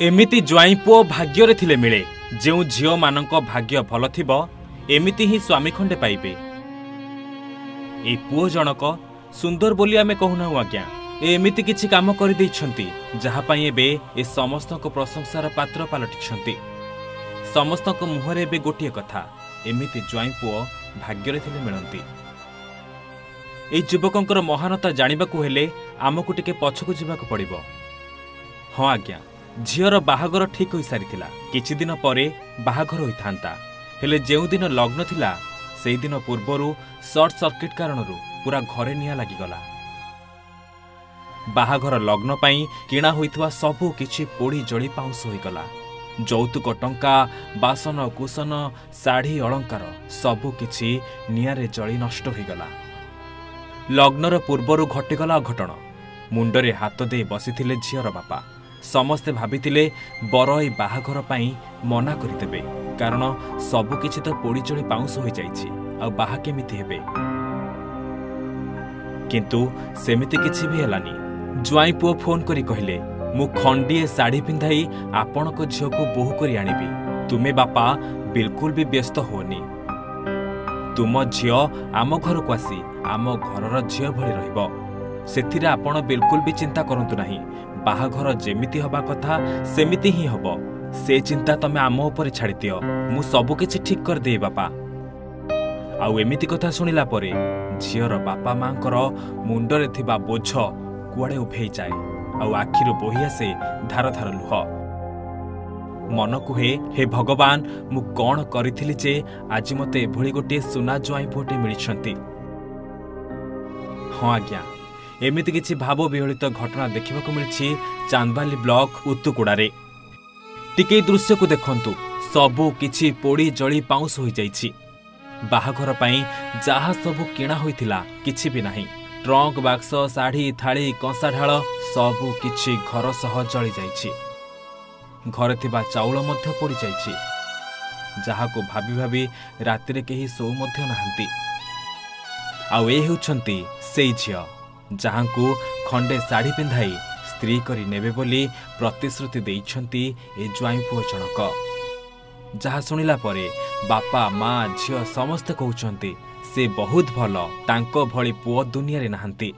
एमिति ज्वाई पुओ भाग्य थिले मिले जो झील मान भाग्य भल थिबो एमिति ही स्वामी खंडे पाइबे। ए पुओ जनक सुंदर बोली आमे कहूना आज्ञा एमिति किछि काम कर दैछंती जहा पई एबे ए समस्त प्रशंसार पात्र पलटिछंती। समस्त मुहरे एबे गोटिए कथा एमिति ज्वाई पुओ भाग्य थिले मिलंती। ए युवकंकर महानता जानिबाकू हेले आमकू टिके पछकू जिबाकू पड़िबो। हाँ आज्ञा झीर बाहागर ठीक हो सारी किछि दिन परे बाहागर होइथांता हेले जेउ दिन लग्न थिला सेई दिन पूर्वरु शॉर्ट सर्किट कारणरू पूरा घरे निया लागिगला। बाहागर लग्न पई किणा होइथवा सबु किछि पोड़ी जळी पाउस होइगला। जौतुक टंका बासन कुसन साड़ी अलंकार सबु किछि नियारे जळी नष्ट होइगला। लग्नर पूर्वरु घटिगला अघटन। मुंडरे हाथ दे बसिथिले झीर बापा। समस्ते भाबिथिले बरई बाहाघर पाई मना करिदेबे कारण सबु किछि तो पोड़ी जळी पाउस होई जाइछि आ बाहा केमिति हेबे। किंतु सेमिति किछि भी हेलानी। ज्वाई पुओ फोन करी कहिले मु खंडीए साड़ी पिंधाई आपणक झियो को बोहू करी आनिबी। तुमे बापा बिल्कुल भी व्यस्त होनी। तुम झियो आम घर को आसी आम घरर झियो भली रहिबो। सेथिरे आपण बिल्कुल भी चिंता करंतु नाही। बाहाघर जेमिति हबा कथा सेमिति ही हबो। से चिंता तमे आम ऊपर छाड़ी दियो मु सबु किछि ठीक कर दे बापा। आउ एमिति कथा सुनिला परे झियर बापा मांकर मुंडरे थिबा बोझ कुआडे उभेई जाए आउ आखिरु बोही आसे धार धार लुह। मन कुहे हे भगवान मु कौन करिथिली जे आज मते एभली गोटे सुना ज्वाई पुओटे मिलिछंती। हाँ आज्ञा एमिति किछि भाव विहलित घटना देखिबाकू मिलछि चांदबाली ब्लॉक उत्तुकुड़ारे। टिके दृश्य को देखंतु सबु किछि पोड़ी जळी पाउस होई जाइछि। बाहाघर पई जाहा सबु किणा होइथिला किछि भी नाही। ट्रंक बाक्स साड़ी थाली कंसा ढाळ सबु किछि घर सह जळी जाइछि। घरे थिबा चाउल मध्य पोड़ी जाइछि जाहाको भाबी भाबी रातिरे केही सो मध्य नाहंती। आउ ए हेउछंती सेई झियो जहांकू खंडे साड़ी पिंधाई स्त्री करी नेबे बोली प्रतिश्रुति देइछंती ए ज्वाई पुओ जनक। जहा सुनिला परे बापा माँ झियो समस्त कहउछंती से बहुत भल तांको भली पुओ दुनिया रे नाहंती।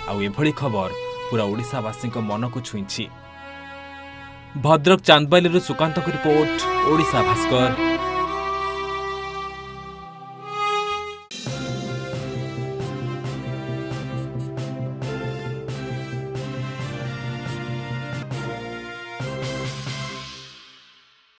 आउ एभली खबर पूरा ओडिसावासी मन को छुईछि। भद्रक चांदबाली सुकांत रिपोर्ट ओडिशा भास्कर।